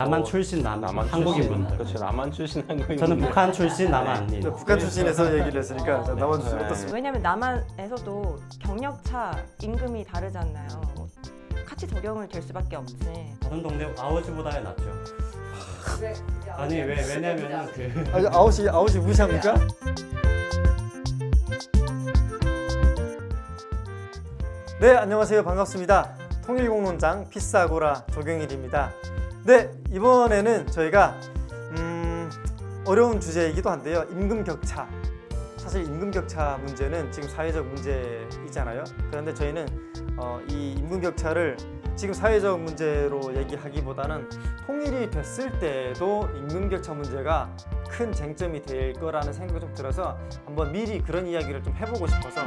남한 출신 한국인 분들. 그렇죠. 남한 출신 한국인 저는 분들. 북한 출신 남한인. 북한 출신에서 얘기를 했으니까 남한 출신 어떻습니까? 왜냐면 남한에서도 경력차 임금이 다르잖아요. 같이 적용을 될 수밖에 없지. 다른 동네 아버지보다 낫죠. 아니 왜냐면은 그 아웃이 무시합니까? 네, 안녕하세요. 반갑습니다. 통일공론장 피스아고라 조경일입니다. 네, 이번에는 저희가 어려운 주제이기도 한데요. 임금 격차. 사실 임금 격차 문제는 지금 사회적 문제이잖아요. 그런데 저희는 이 임금 격차를 지금 사회적 문제로 얘기하기보다는 통일이 됐을 때도 임금 격차 문제가 큰 쟁점이 될 거라는 생각이 좀 들어서 한번 미리 그런 이야기를 좀 해보고 싶어서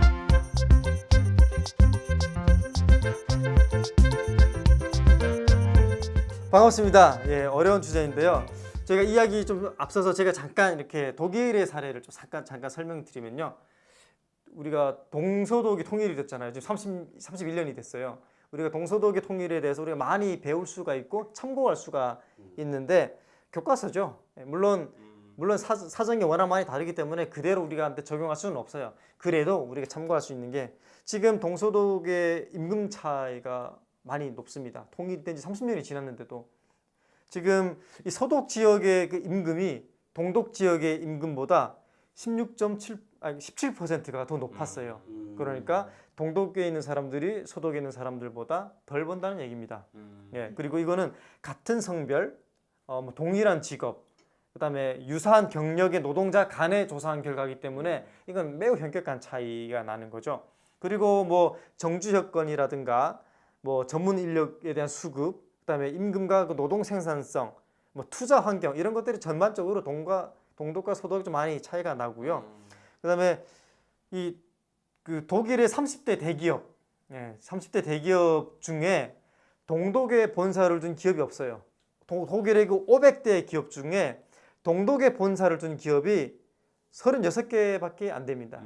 반갑습니다. 예, 어려운 주제인데요. 저희가 이야기 좀 앞서서 제가 잠깐 이렇게 독일의 사례를 좀 잠깐 설명드리면요. 우리가 동서독이 통일이 됐잖아요. 지금 31년이 됐어요. 우리가 동서독의 통일에 대해서 우리가 많이 배울 수가 있고 참고할 수가 있는데 교과서죠. 물론 사정이 워낙 많이 다르기 때문에 그대로 우리가 적용할 수는 없어요. 그래도 우리가 참고할 수 있는 게 지금 동서독의 임금 차이가 많이 높습니다. 통일된 지 30년이 지났는데도 지금 이 서독 지역의 그 임금이 동독 지역의 임금보다 17%가 더 높았어요. 그러니까 동독에 있는 사람들이 서독에 있는 사람들보다 덜 번다는 얘기입니다. 예, 그리고 이거는 같은 성별, 뭐 동일한 직업, 그다음에 유사한 경력의 노동자 간에 조사한 결과이기 때문에 이건 매우 현격한 차이가 나는 거죠. 그리고 뭐 정주 여건이라든가 뭐 전문 인력에 대한 수급, 그다음에 임금과 그 노동 생산성, 뭐 투자 환경 이런 것들이 전반적으로 동독과 서독이 좀 많이 차이가 나고요. 그다음에 그 독일의 30대 대기업, 30대 대기업 중에 동독에 본사를 둔 기업이 없어요. 독일의 그 500대 기업 중에 동독에 본사를 둔 기업이 36개밖에 안 됩니다.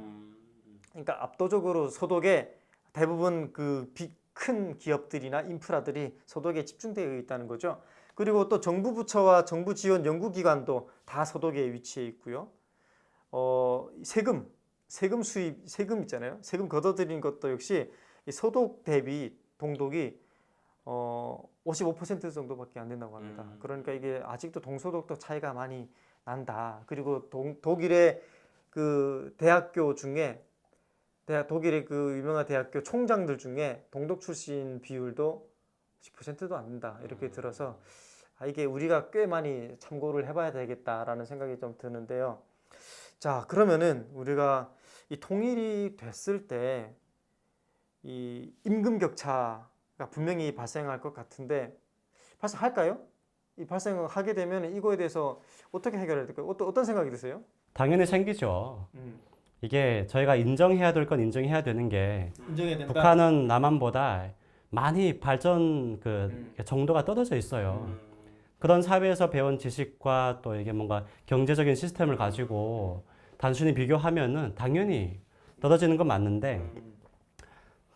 그러니까 압도적으로 서독에 대부분 그 큰 기업들이나 인프라들이 서독에 집중되어 있다는 거죠. 그리고 또 정부 부처와 정부 지원 연구기관도 다 서독에 위치해 있고요. 세금 수입, 세금 있잖아요. 세금 걷어들이는 것도 역시 이 서독 대비 동독이 55% 정도밖에 안 된다고 합니다. 그러니까 이게 아직도 동서독도 차이가 많이 난다. 그리고 독일의 그 대학교 중에 독일의 그 유명한 대학교 총장들 중에 동독 출신 비율도 10%도 안 된다. 이렇게 들어서 이게 우리가 꽤 많이 참고를 해봐야 되겠다라는 생각이 좀 드는데요. 자, 그러면은 우리가 이 통일이 됐을 때 이 임금 격차가 분명히 발생할 것 같은데 발생할까요? 이 발생하게 되면 이거에 대해서 어떻게 해결해야 될까요? 어떤 생각이 드세요? 당연히 생기죠. 이게 저희가 인정해야 될 건 인정해야 되는 게 인정해야 된다. 북한은 남한보다 많이 발전 정도가 떨어져 있어요. 그런 사회에서 배운 지식과 또 이게 뭔가 경제적인 시스템을 가지고 단순히 비교하면은 당연히 떨어지는 건 맞는데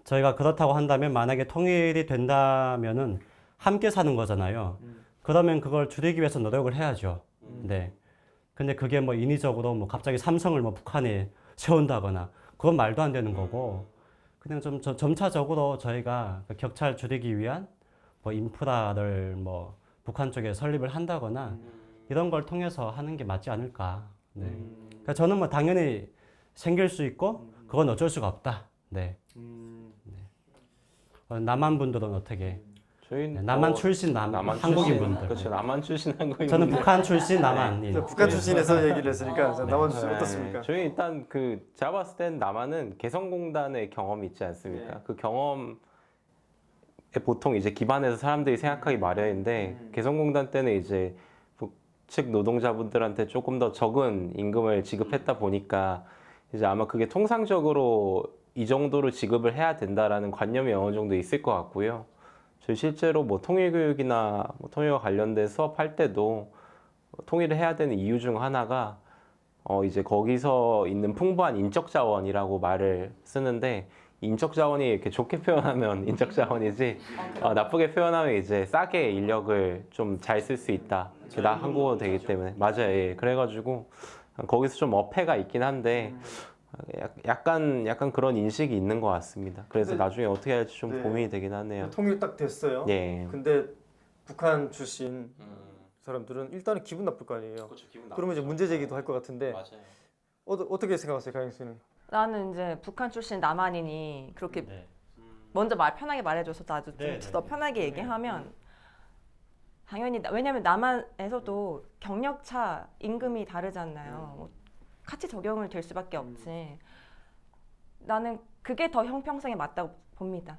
저희가 그렇다고 한다면 만약에 통일이 된다면은 함께 사는 거잖아요. 그러면 그걸 줄이기 위해서 노력을 해야죠. 네. 근데 그게 뭐 인위적으로 뭐 갑자기 삼성을 뭐 북한에 세운다거나 그건 말도 안 되는 거고 그냥 좀 점차적으로 저희가 그 격차를 줄이기 위한 뭐 인프라를 뭐 북한 쪽에 설립을 한다거나 이런 걸 통해서 하는 게 맞지 않을까. 네. 그러니까 저는 뭐 당연히 생길 수 있고 그건 어쩔 수가 없다. 네. 네. 남한 분들은 어떻게? 저희는 남한 출신 한국인 분들. 그렇죠. 남한 출신 한국인 저는 분들. 북한 출신 남한인. 북한 출신에서 얘기를 했으니까 남한 출신 네. 어떻습니까? 저희 일단 제가 봤을 땐 남한은 개성공단의 경험이 있지 않습니까? 그 경험에 보통 이제 기반해서 사람들이 생각하기 마련인데 개성공단 때는 이제 북측 노동자분들한테 조금 더 적은 임금을 지급했다 보니까 이제 아마 그게 통상적으로 이 정도로 지급을 해야 된다라는 관념이 어느 정도 있을 것 같고요. 저희 실제로 뭐 통일교육이나 뭐 통일과 관련된 수업할 때도 통일을 해야 되는 이유 중 하나가 이제 거기서 있는 풍부한 인적 자원이라고 말을 쓰는데 인적 자원이 이렇게 좋게 표현하면 인적 자원이지 나쁘게 표현하면 이제 싸게 인력을 좀 잘 쓸 수 있다. 나 한국어 되기 때문에 맞아요. 예. 그래가지고 거기서 좀 어폐가 있긴 한데 약간 그런 인식이 있는 것 같습니다. 그래서 네. 나중에 어떻게 할지 좀 네. 고민이 되긴 하네요. 통일 딱 됐어요. 예. 근데 북한 출신 사람들은 일단은 기분 나쁠 거 아니에요. 그러면 이제 문제 제기도 할 것 같은데 맞아요. 어떻게 생각하세요, 가영 씨는? 나는 이제 북한 출신 남한이니 그렇게 네. 먼저 편하게 말해줘서 나도 네, 좀 네, 더 편하게 얘기하면 당연히 왜냐면 남한에서도 경력차 임금이 다르잖아요. 뭐 같이 적용을 될 수밖에 없지. 나는 그게 더 형평성에 맞다고 봅니다.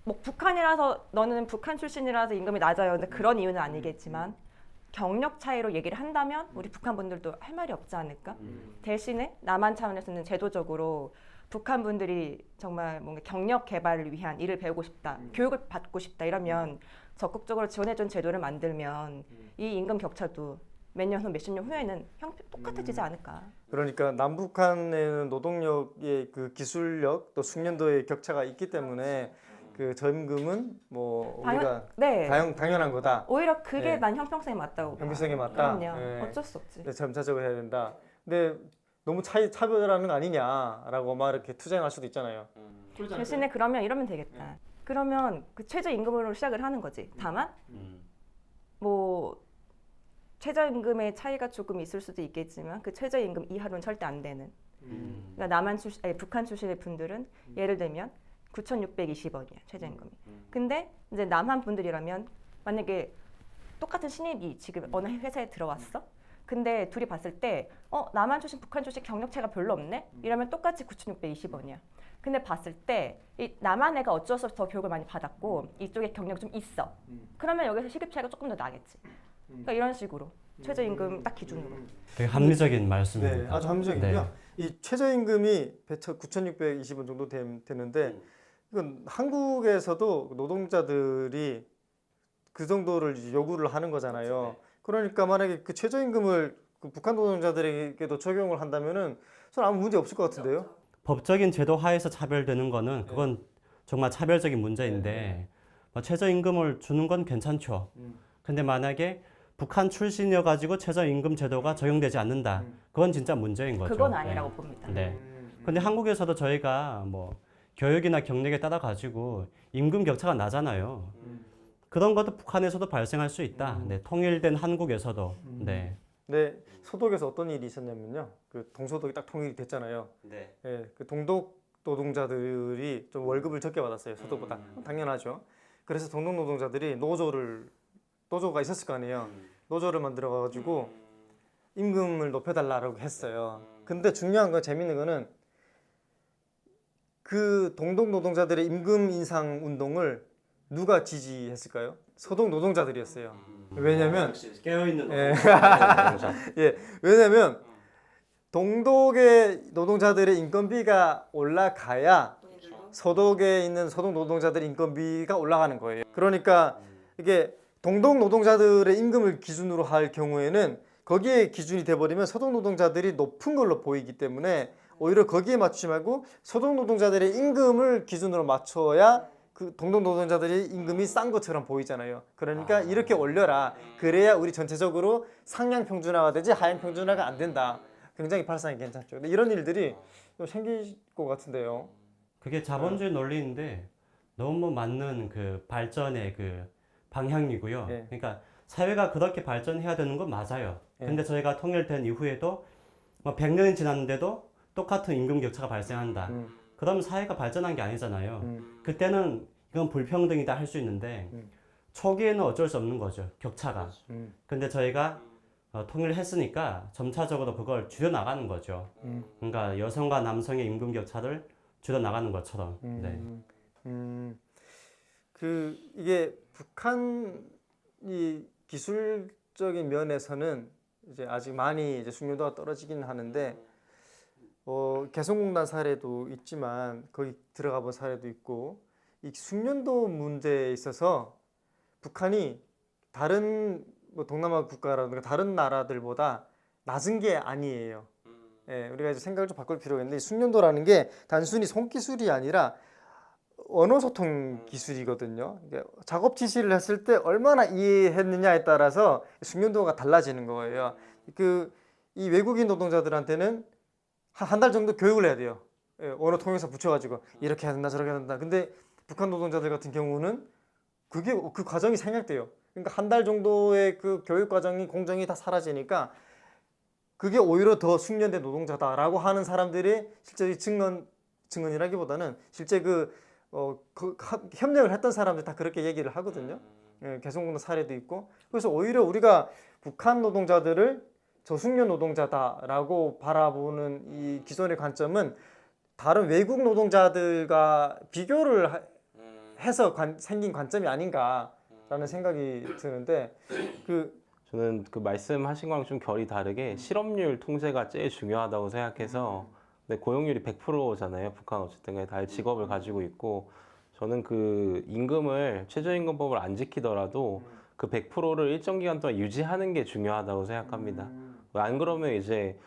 뭐 북한이라서 너는 북한 출신이라서 임금이 낮아요. 근데 그런 이유는 아니겠지만 경력 차이로 얘기를 한다면 우리 북한 분들도 할 말이 없지 않을까? 대신에 남한 차원에서는 제도적으로 북한 분들이 정말 뭔가 경력 개발을 위한 일을 배우고 싶다, 교육을 받고 싶다 이러면 적극적으로 지원해준 제도를 만들면 이 임금 격차도 몇 년 후, 몇십 년 후에는 똑같아지지 않을까? 그러니까 남북한에는 노동력의 그 기술력 또 숙련도의 격차가 있기 때문에 그 저임금은 뭐 우리가 네. 당연한 거다. 오히려 그게 네. 난 형평성에 맞다고 봐. 형평성에 맞다. 그럼요. 네. 어쩔 수 없지. 네, 점차적으로 해야 된다. 근데 너무 차별하는 거 아니냐라고 막 이렇게 투쟁할 수도 있잖아요. 대신에 그러면 이러면 되겠다. 그러면 그 최저임금으로 시작을 하는 거지. 다만 뭐 최저임금의 차이가 조금 있을 수도 있겠지만 그 최저임금 이하로는 절대 안 되는. 그러니까 북한 출신의 분들은 예를 들면 9,620원이야 최저임금이. 근데 이제 남한 분들이라면 만약에 똑같은 신입이 지금 어느 회사에 들어왔어. 근데 둘이 봤을 때 남한 출신 북한 출신 경력차가 별로 없네. 이러면 똑같이 9,620원이야. 근데 봤을 때 이 남한 애가 어쩔 수 없이 더 교육을 많이 받았고 이쪽에 경력 좀 있어. 그러면 여기서 시급 차이가 조금 더 나겠지. 그러니까 이런 식으로 최저임금 딱 기준으로. 되게 합리적인 네, 말씀입니다. 아주 합리적이고요. 이 최저임금이 9,620원 정도 되는데 이건 한국에서도 노동자들이 그 정도를 이제 요구를 하는 거잖아요. 그러니까 만약에 그 최저임금을 그 북한 노동자들에게도 적용을 한다면은 저는 아무 문제 없을 것 같은데요. 법적인 제도 하에서 차별되는 거는 그건 정말 차별적인 문제인데 뭐 최저임금을 주는 건 괜찮죠. 근데 만약에 북한 출신이어 가지고 최저임금 제도가 적용되지 않는다. 그건 진짜 문제인 거죠. 그건 아니라고 봅니다. 네. 근데 한국에서도 저희가 뭐 교육이나 경력에 따라 가지고 임금 격차가 나잖아요. 그런 것도 북한에서도 발생할 수 있다. 네, 통일된 한국에서도. 네. 네, 소독에서 어떤 일이 있었냐면요. 그 동소독이 딱 통일이 됐잖아요. 네. 예, 그 동독 노동자들이 좀 월급을 적게 받았어요. 소득보다. 당연하죠. 그래서 동독 노동자들이 노조가 있었을 거 아니에요. 노조를 만들어 가지고 임금을 높여달라고 했어요. 근데 중요한 건 재밌는 거는 그 동독 노동자들의 임금 인상 운동을 누가 지지했을까요? 소독 노동자들이었어요. 왜냐면 깨어있는 왜냐면 동독의 노동자들의 인건비가 올라가야 소독에 있는 소독 노동자들의 인건비가 올라가는 거예요. 그러니까 이게 동독 노동자들의 임금을 기준으로 할 경우에는 거기에 기준이 돼버리면 소독 노동자들이 높은 걸로 보이기 때문에 오히려 거기에 맞추지 말고 소독 노동자들의 임금을 기준으로 맞춰야 그 동독 노동자들의 임금이 싼 것처럼 보이잖아요. 그러니까 이렇게 올려라. 그래야 우리 전체적으로 상향 평준화가 되지 하향 평준화가 안 된다. 굉장히 발상이 괜찮죠. 근데 이런 일들이 좀 생길 것 같은데요. 그게 자본주의 논리인데 너무 맞는 그 발전의 그 방향이고요. 네. 그러니까 사회가 그렇게 발전해야 되는 건 맞아요. 네. 근데 저희가 통일된 이후에도 뭐 100년이 지났는데도 똑같은 임금 격차가 발생한다. 그러면 사회가 발전한 게 아니잖아요. 그때는 이건 불평등이다 할 수 있는데 초기에는 어쩔 수 없는 거죠. 격차가. 근데 저희가 통일했으니까 점차적으로 그걸 줄여나가는 거죠. 그러니까 여성과 남성의 임금 격차를 줄여나가는 것처럼. 네. 그 이게 북한이 기술적인 면에서는 이제 아직 많이 이제 숙련도가 떨어지긴 하는데 개성공단 사례도 있지만 거기 들어가 본 사례도 있고 이 숙련도 문제에 있어서 북한이 다른 뭐 동남아 국가라든가 다른 나라들보다 낮은 게 아니에요. 예, 우리가 이제 생각을 좀 바꿀 필요가 있는데 이 숙련도라는 게 단순히 손기술이 아니라 언어 소통 기술이거든요. 이게 작업 지시를 했을 때 얼마나 이해했느냐에 따라서 숙련도가 달라지는 거예요. 이 외국인 노동자들한테는 한 달 정도 교육을 해야 돼요. 예, 언어 통역사 붙여가지고 이렇게 해야 된다 저렇게 해야 된다. 근데 북한 노동자들 같은 경우는 그 과정이 생략돼요. 그러니까 한 달 정도의 그 교육 과정이 공정이 다 사라지니까 그게 오히려 더 숙련된 노동자다라고 하는 사람들이 실제 증언이라기보다는 실제 협력을 했던 사람들 다 그렇게 얘기를 하거든요. 예, 개성공단 사례도 있고. 그래서 오히려 우리가 북한 노동자들을 저숙련 노동자다라고 바라보는 이 기존의 관점은 다른 외국 노동자들과 비교를 해서 생긴 관점이 아닌가라는 생각이 드는데 저는 그 말씀하신 거랑 좀 결이 다르게 실업률 통제가 제일 중요하다고 생각해서 근데 고용률이 100%잖아요. 북한 어쨌든 간에 다 직업을 가지고 있고 저는 그 임금을 최저임금법을 안 지키더라도 그 100%를 일정 기간 동안 유지하는 게 중요하다고 생각합니다. 안 그러면 이제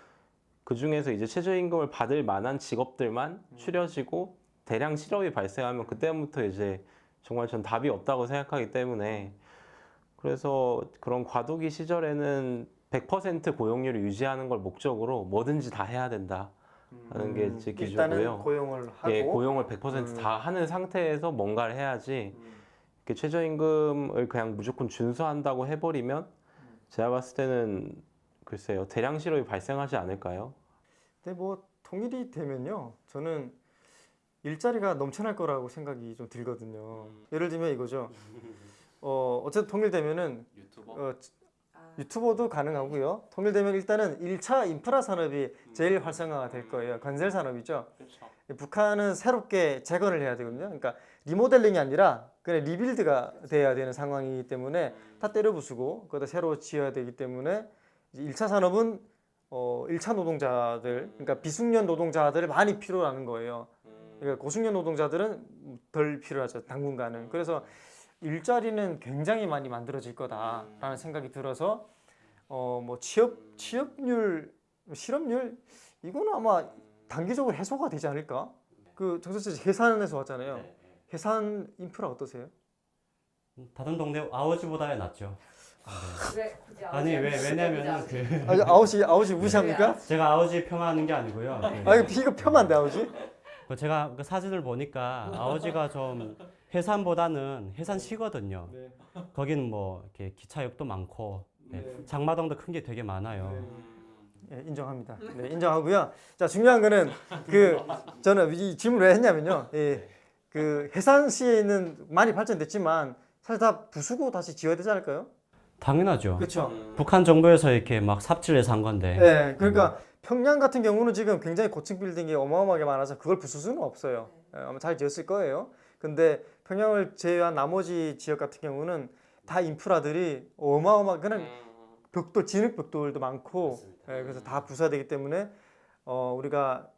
그 중에서 이제 최저임금을 받을 만한 직업들만 추려지고 대량 실업이 발생하면 그때부터 이제 정말 전 답이 없다고 생각하기 때문에 그래서 그런 과도기 시절에는 100% 고용률을 유지하는 걸 목적으로 뭐든지 다 해야 된다 하는 게 제 일단은 기준이고요. 고용을 하고 예, 고용을 100%다 하는 상태에서 뭔가를 해야지 이렇게 최저임금을 그냥 무조건 준수한다고 해버리면 제가 봤을 때는 글쎄요 대량 실업이 발생하지 않을까요? 근데 뭐 통일이 되면요 저는 일자리가 넘쳐날 거라고 생각이 좀 들거든요. 예를 들면 이거죠. 어쨌든 통일되면은 유튜버도 가능하고요. 통일되면 일단은 1차 인프라 산업이 제일 활성화가 될 거예요. 건설 산업이죠. 북한은 새롭게 재건을 해야 되거든요. 그러니까 리모델링이 아니라 그냥 리빌드가 돼야 되는 상황이기 때문에 다 때려 부수고 그거다 새로 지어야 되기 때문에 이제 1차 산업은 1차 노동자들, 그러니까 비숙련 노동자들을 많이 필요로 하는 거예요. 그러니까 고숙련 노동자들은 덜 필요하죠. 당분간은. 그래서 일자리는 굉장히 많이 만들어질 거다라는 생각이 들어서 뭐 취업률, 실업률 이거는 아마 단기적으로 해소가 되지 않을까? 그 정선 씨 해산에서 왔잖아요. 해산 인프라 어떠세요? 다른 동네 아버지보다 낫죠. 왜 굳이 아니 왜냐면은 아웃이 무시합니까? 제가 아버지 평하는 게 아니고요. 이거 폄한데 아웃이? 제가 그 사진을 보니까 아버지가 좀 해산보다는 해산시거든요. 네. 거기는 뭐 이렇게 기차역도 많고 장마당도 큰 게 되게 많아요. 예, 인정합니다. 네, 인정하고요. 자, 중요한 거는 저는 이 질문을 왜 했냐면요. 그 해산시에 있는 많이 발전됐지만 사실 다 부수고 다시 지어야 되지 않을까요? 당연하죠. 그렇죠. 북한 정부에서 이렇게 막 삽질해서 한 건데. 네, 그러니까 평양 같은 경우는 지금 굉장히 고층 빌딩이 어마어마하게 많아서 그걸 부술 수는 없어요. 아마 잘 지었을 거예요. 근데 평양을 제외한 나머지 지역 같은 경우는 다 인프라들이 어마어마한 그냥 벽돌, 진흙 벽돌도 많고 그래서 다 부숴야 되기 때문에 우리가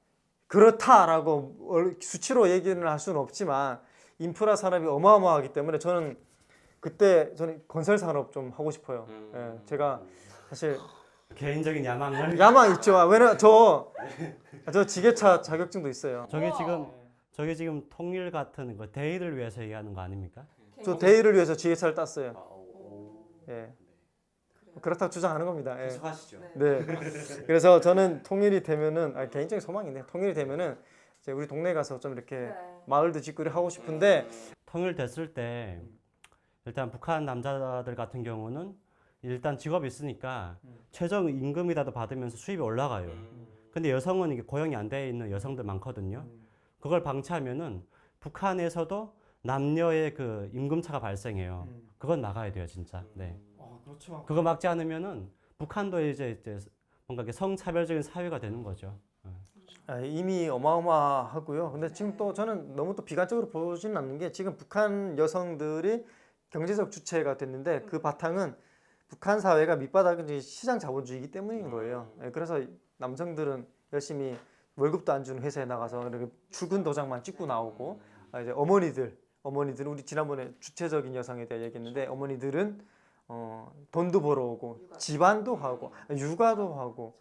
그렇다라고 수치로 얘기는 할 수는 없지만 인프라 산업이 어마어마하기 때문에 저는 건설 산업 좀 하고 싶어요. 제가 사실 개인적인 야망을. 야망 있죠. 왜냐면 저 지게차 자격증도 있어요. 저게 지금 통일 같은 거 대의를 위해서 얘기하는 거 아닙니까? 저 대의를 위해서 지게차를 땄어요. 예. 그렇다고 주장하는 겁니다. 예. 계속하시죠. 네. 그래서 저는 통일이 되면은 개인적인 소망인데 통일이 되면은 이제 우리 동네 가서 좀 이렇게 마을도 짓고 하고 싶은데 통일됐을 때 일단 북한 남자들 같은 경우는 일단 직업이 있으니까 최저 임금이라도 받으면서 수입이 올라가요. 근데 여성은 이게 고용이 안 돼 있는 여성들 많거든요. 그걸 방치하면은 북한에서도 남녀의 그 임금차가 발생해요. 그건 막아야 돼요, 진짜. 네. 그렇죠. 그거 막지 않으면은 북한도 이제 뭔가 이렇게 성차별적인 사회가 되는 거죠. 이미 어마어마하고요. 근데 지금 또 저는 너무 또 비관적으로 보지는 않는 게 지금 북한 여성들이 경제적 주체가 됐는데 그 바탕은 북한 사회가 밑바닥은 시장 자본주의이기 때문인 거예요. 그래서 남성들은 열심히 월급도 안 주는 회사에 나가서 이렇게 출근 도장만 찍고 나오고 이제 어머니들은 우리 지난번에 주체적인 여성에 대해 얘기했는데 어머니들은 돈도 벌어오고 집안도 하고 육아도 하고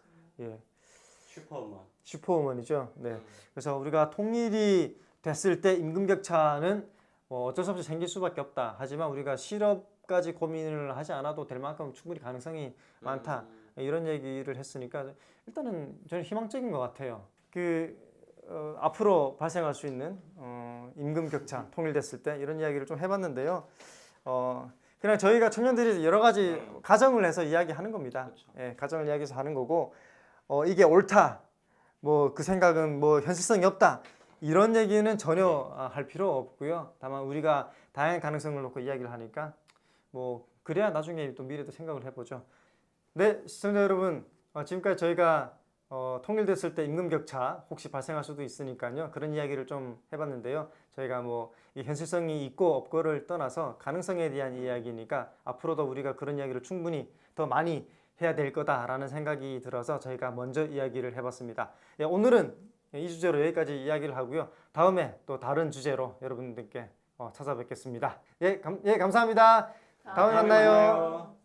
슈퍼우먼이죠. 네. 그래서 우리가 통일이 됐을 때 임금 격차는 뭐 어쩔 수 없이 생길 수밖에 없다. 하지만 우리가 실업까지 고민을 하지 않아도 될 만큼 충분히 가능성이 많다. 이런 얘기를 했으니까 일단은 저는 희망적인 것 같아요. 앞으로 발생할 수 있는 임금 격차 통일됐을 때 이런 이야기를 좀 해봤는데요. 그냥 저희가 청년들이 여러 가지 가정을 해서 이야기하는 겁니다. 예, 가정을 이야기해서 하는 거고 이게 옳다. 뭐 그 생각은 뭐 현실성이 없다. 이런 얘기는 전혀 할 필요 없고요. 다만 우리가 다양한 가능성을 놓고 이야기를 하니까 뭐 그래야 나중에 또 미래도 생각을 해보죠. 네, 시청자 여러분, 지금까지 저희가 통일됐을 때 임금 격차 혹시 발생할 수도 있으니까요. 그런 이야기를 좀 해봤는데요. 저희가 뭐 이 현실성이 있고 없고를 떠나서 가능성에 대한 이야기니까 앞으로도 우리가 그런 이야기를 충분히 더 많이 해야 될 거다라는 생각이 들어서 저희가 먼저 이야기를 해봤습니다. 예, 오늘은 이 주제로 여기까지 이야기를 하고요. 다음에 또 다른 주제로 여러분들께 찾아뵙겠습니다. 예, 감사합니다. 다음에 만나요.